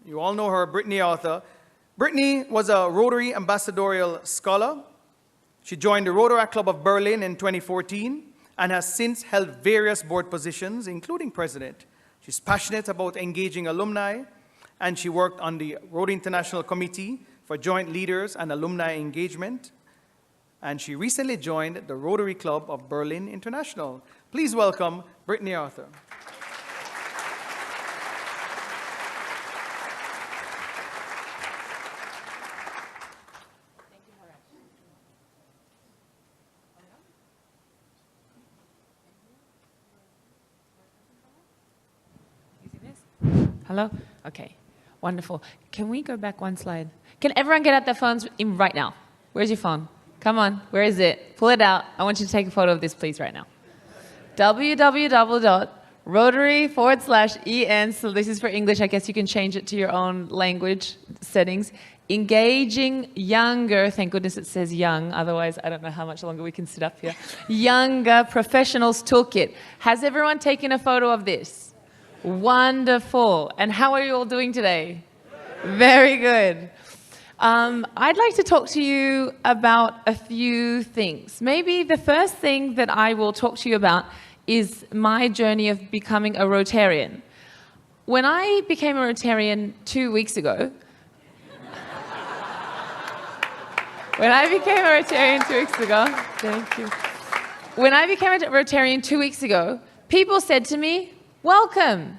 You all know her, Brittany Arthur. Brittany was a Rotary Ambassadorial Scholar. She joined the Rotaract Club of Berlin in 2014 and has since held various board positions, including president. She's passionate about engaging alumni, and she worked on the Rotary International Committee for Joint Leaders and Alumni Engagement. And she recently joined the Rotary Club of Berlin International. Please welcome Brittany Arthur. Hello? Okay, wonderful. Can we go back one slide? Can everyone get out their phones in right now? Where's your phone? Come on, where is it? Pull it out. I want you to take a photo of this, please, right now. www.rotary/en, so this is for English. I guess you can change it to your own language settings. Engaging younger, thank goodness it says young, otherwise I don't know how much longer we can sit up here. Younger Professionals Toolkit. Has everyone taken a photo of this? Wonderful. And how are you all doing today? Very good. I'd like to talk to you about a few things. Maybe the first thing that I will talk to you about is my journey of becoming a Rotarian. When I became a Rotarian 2 weeks ago, thank you. When I became a Rotarian 2 weeks ago, people said to me, welcome.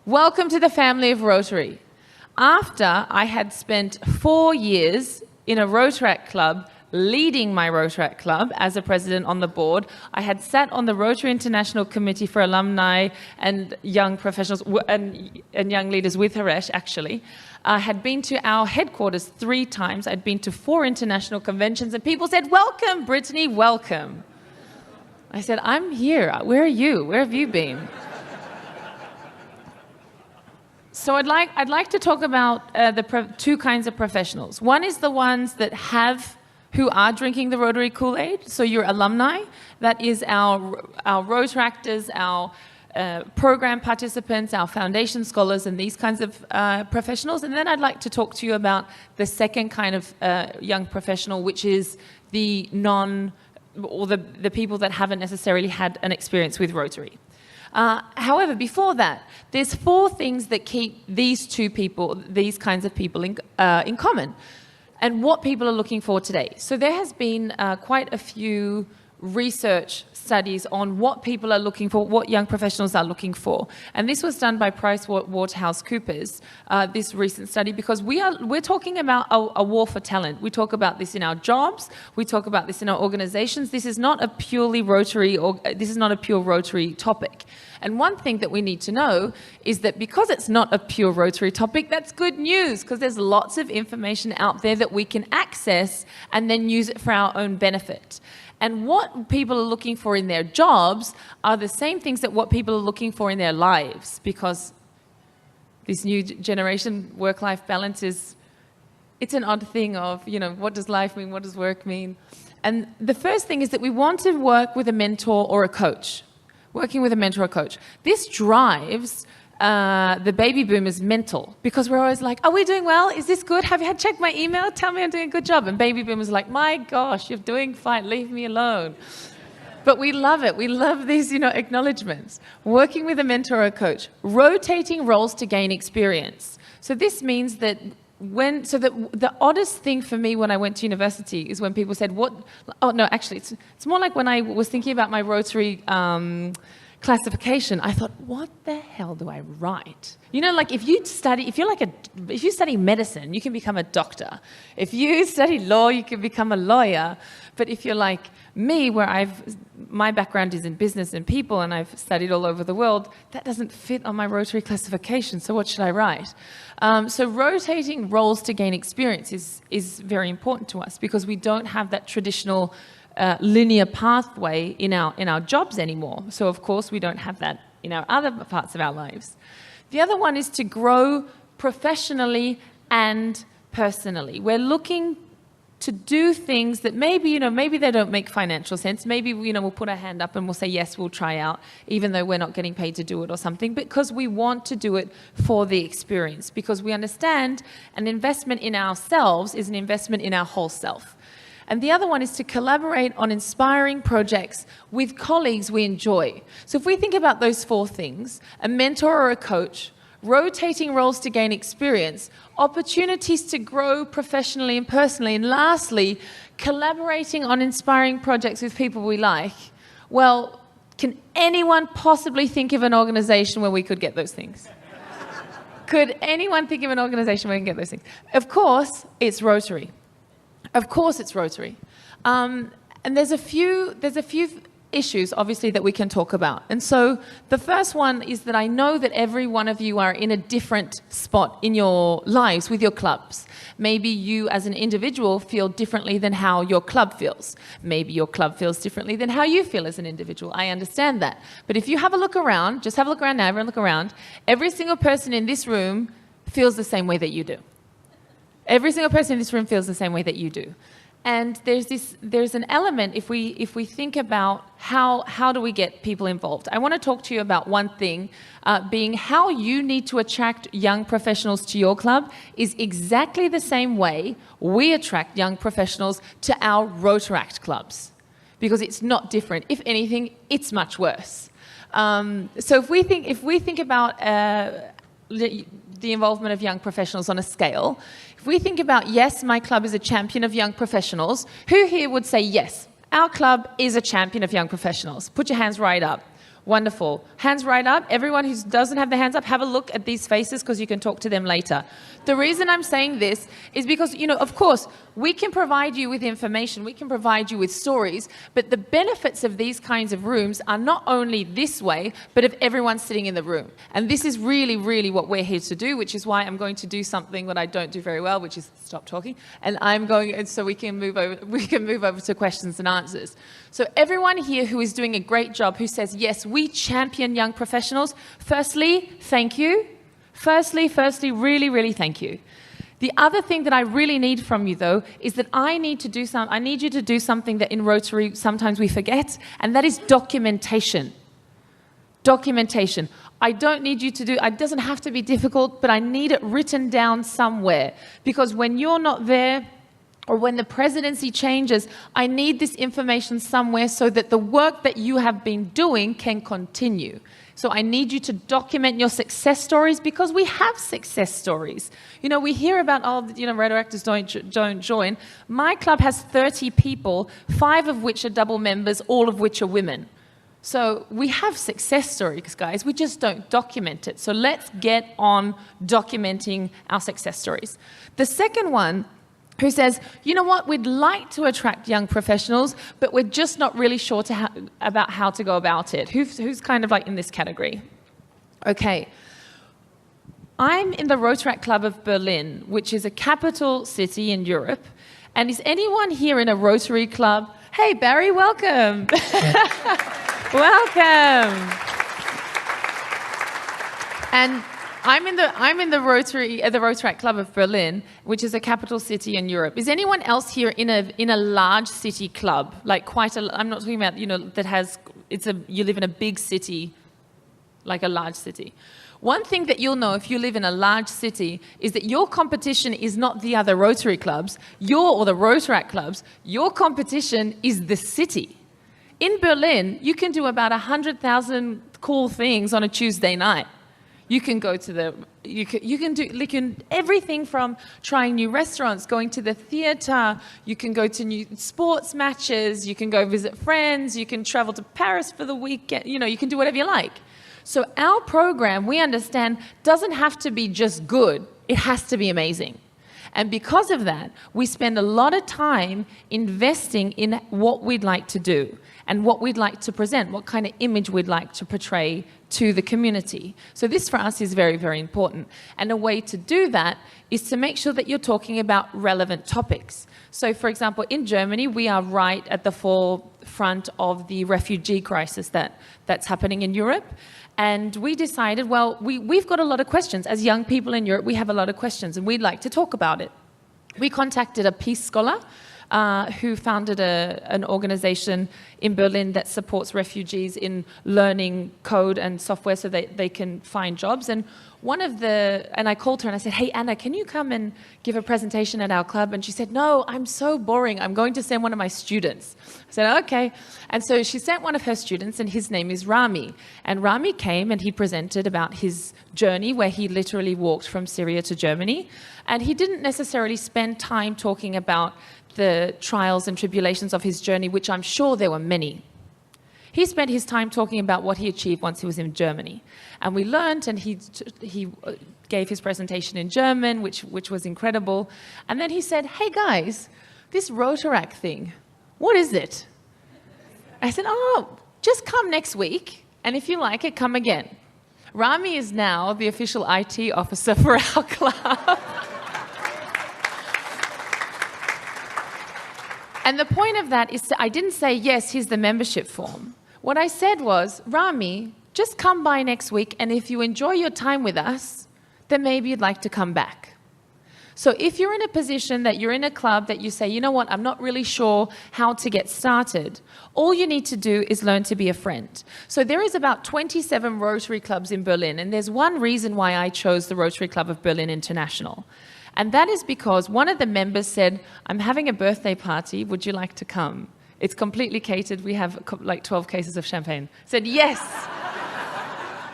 Welcome to the family of Rotary. After I had spent 4 years in a Rotaract club, leading my Rotaract club as a president on the board, I had sat on the Rotary International Committee for Alumni and Young Professionals and Young Leaders with Haresh, actually. I had been to our headquarters 3 times. I'd been to 4 international conventions, and people said, welcome, Brittany, welcome. I said, I'm here. Where are you? Where have you been? So I'd like to talk about the 2 kinds of professionals. One is the ones who are drinking the Rotary Kool-Aid. So you're alumni. That is our Rotaractors, our program participants, our foundation scholars, and these kinds of professionals. And then I'd like to talk to you about the second kind of young professional, which is the the people that haven't necessarily had an experience with Rotary. However, before that, there's 4 things that keep these kinds of people in common, and what people are looking for today. So there has been quite a few research studies on what people are looking for, what young professionals are looking for. And this was done by PricewaterhouseCoopers, this recent study, because we're talking about a war for talent. We talk about this in our jobs, we talk about this in our organizations. This is not a pure Rotary topic. And one thing that we need to know is that because it's not a pure Rotary topic, that's good news, because there's lots of information out there that we can access and then use it for our own benefit. And what people are looking for in their jobs are the same things that what people are looking for in their lives, because this new generation work-life balance it's an odd thing of, what does life mean, what does work mean? And the first thing is that we want to work with a mentor or a coach. Working with a mentor or coach. This drives the baby boomers mental, because we're always like, are we doing well? Is this good? Have you had checked my email? Tell me I'm doing a good job. And baby boomers are like, my gosh, you're doing fine. Leave me alone. But we love it. We love these, acknowledgements. Working with a mentor or a coach. Rotating roles to gain experience. So this means that the oddest thing for me when I went to university is when people said, it's more like when I was thinking about my Rotary classification, I thought, what the hell do I write? Like if you study medicine, you can become a doctor. If you study law, you can become a lawyer. But if you're like me, where my background is in business and people, and I've studied all over the world, that doesn't fit on my Rotary classification. So what should I write? So rotating roles to gain experience is very important to us, because we don't have that traditional linear pathway in our jobs anymore. So of course we don't have that in our other parts of our lives. The other one is to grow professionally and personally. We're looking to do things that maybe, maybe they don't make financial sense. Maybe, we'll put our hand up and we'll say, yes, we'll try out, even though we're not getting paid to do it or something, because we want to do it for the experience, because we understand an investment in ourselves is an investment in our whole self. And the other one is to collaborate on inspiring projects with colleagues we enjoy. So if we think about those 4 things, a mentor or a coach, rotating roles to gain experience, opportunities to grow professionally and personally, and lastly, collaborating on inspiring projects with people we like, well, can anyone possibly think of an organization where we could get those things? Could anyone think of an organization where we can get those things? Of course, it's Rotary. Of course it's Rotary. And there's a few issues, obviously, that we can talk about. And so the first one is that I know that every one of you are in a different spot in your lives with your clubs. Maybe you as an individual feel differently than how your club feels. Maybe your club feels differently than how you feel as an individual. I understand that. But if you have a look around, just have a look around now, everyone look around, every single person in this room feels the same way that you do. Every single person in this room feels the same way that you do. And there's an element, if we think about how do we get people involved. I want to talk to you about one thing, being how you need to attract young professionals to your club is exactly the same way we attract young professionals to our Rotaract clubs, because it's not different. If anything, it's much worse. So if we think about the involvement of young professionals on a scale, if we think about, yes, my club is a champion of young professionals, who here would say, yes, our club is a champion of young professionals? Put your hands right up. Wonderful. Hands right up. Everyone who doesn't have their hands up, have a look at these faces because you can talk to them later. The reason I'm saying this is because, of course, we can provide you with information, we can provide you with stories, but the benefits of these kinds of rooms are not only this way, but of everyone sitting in the room. And this is really, really what we're here to do, which is why I'm going to do something that I don't do very well, which is stop talking. And so we can move over to questions and answers. So everyone here who is doing a great job, who says, yes, we champion young professionals, firstly, thank you. Firstly, really, really thank you. The other thing that I really need from you, though, is that I need you to do something that in Rotary sometimes we forget, and that is documentation. Documentation. I don't need you to do, it doesn't have to be difficult, but I need it written down somewhere, because when you're not there, or when the presidency changes, I need this information somewhere so that the work that you have been doing can continue. So I need you to document your success stories, because we have success stories. We hear about, Rotaractors don't join. My club has 30 people, 5 of which are double members, all of which are women. So we have success stories, guys. We just don't document it. So let's get on documenting our success stories. The second one, who says, you know what, we'd like to attract young professionals, but we're just not really sure about how to go about it. Who's kind of like in this category? Okay. I'm in the Rotaract Club of Berlin, which is a capital city in Europe. And is anyone here in a Rotary club? Hey, Barry, welcome. Welcome. And I'm in the Rotaract Club of Berlin, which is a capital city in Europe. Is anyone else here in a large city club? Like I'm not talking about, you live in a big city, like a large city. One thing that you'll know if you live in a large city is that your competition is not the other Rotary clubs, or the Rotaract clubs. Your competition is the city. In Berlin, you can do about 100,000 cool things on a Tuesday night. You can go to you can do everything from trying new restaurants, going to the theater, you can go to new sports matches, you can go visit friends, you can travel to Paris for the weekend, you can do whatever you like. So our program, we understand, doesn't have to be just good, it has to be amazing. And because of that, we spend a lot of time investing in what we'd like to do and what we'd like to present, what kind of image we'd like to portray to the community. So this for us is very, very important. And a way to do that is to make sure that you're talking about relevant topics. So for example, in Germany, we are right at the forefront of the refugee crisis that's happening in Europe. And we decided, well, we've got a lot of questions. As young people in Europe, we have a lot of questions, and we'd like to talk about it. We contacted a peace scholar who founded an organization in Berlin that supports refugees in learning code and software so they can find jobs. And I called her and I said, hey, Anna, can you come and give a presentation at our club? And she said, no, I'm so boring. I'm going to send one of my students. I said, okay. And so she sent one of her students, and his name is Rami. And Rami came and he presented about his journey where he literally walked from Syria to Germany. And he didn't necessarily spend time talking about the trials and tribulations of his journey, which I'm sure there were many. He spent his time talking about what he achieved once he was in Germany. And we learned, and he gave his presentation in German, which was incredible. And then he said, hey guys, this Rotaract thing, what is it? I said, oh, just come next week, and if you like it, come again. Rami is now the official IT officer for our club. And the point of that is, I didn't say, yes, here's the membership form. What I said was, Rami, just come by next week, and if you enjoy your time with us, then maybe you'd like to come back. So if you're in a position that you're in a club that you say, you know what, I'm not really sure how to get started, all you need to do is learn to be a friend. So there is about 27 Rotary clubs in Berlin, and there's one reason why I chose the Rotary Club of Berlin International. And that is because one of the members said, I'm having a birthday party, would you like to come? It's completely catered, we have like 12 cases of champagne. I said, yes,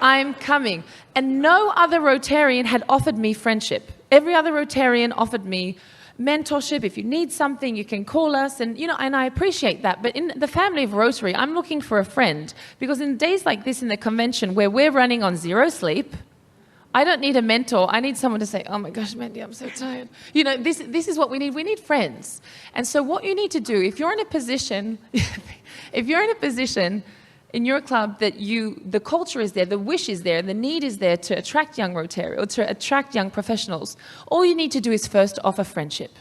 I'm coming. And no other Rotarian had offered me friendship. Every other Rotarian offered me mentorship. If you need something, you can call us. And, and I appreciate that. But in the family of Rotary, I'm looking for a friend. Because in days like this in the convention where we're running on zero sleep, I don't need a mentor. I need someone to say, oh my gosh, Mandy, I'm so tired. This is what we need. We need friends. And so what you need to do, if you're in a position, in your club that the culture is there, the wish is there, the need is there to attract young Rotary or to attract young professionals, all you need to do is first offer friendship.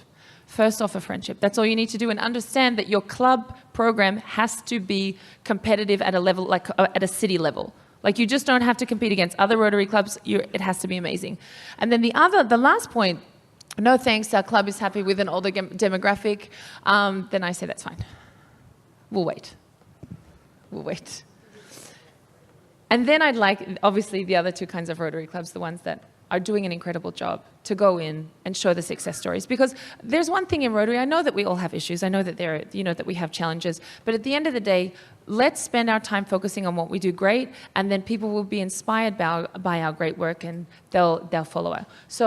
First offer friendship. That's all you need to do, and understand that your club program has to be competitive at a level, like at a city level. Like, you just don't have to compete against other Rotary clubs. It has to be amazing. And then the last point, no thanks, our club is happy with an older demographic. Then I say, that's fine. We'll wait. We'll wait. And then I'd like, obviously, the other two kinds of Rotary clubs, the ones that are doing an incredible job, to go in and show the success stories. Because there's one thing in Rotary, I know that we all have issues, I know that that we have challenges, but at the end of the day, let's spend our time focusing on what we do great, and then people will be inspired by our great work, and they'll follow us. So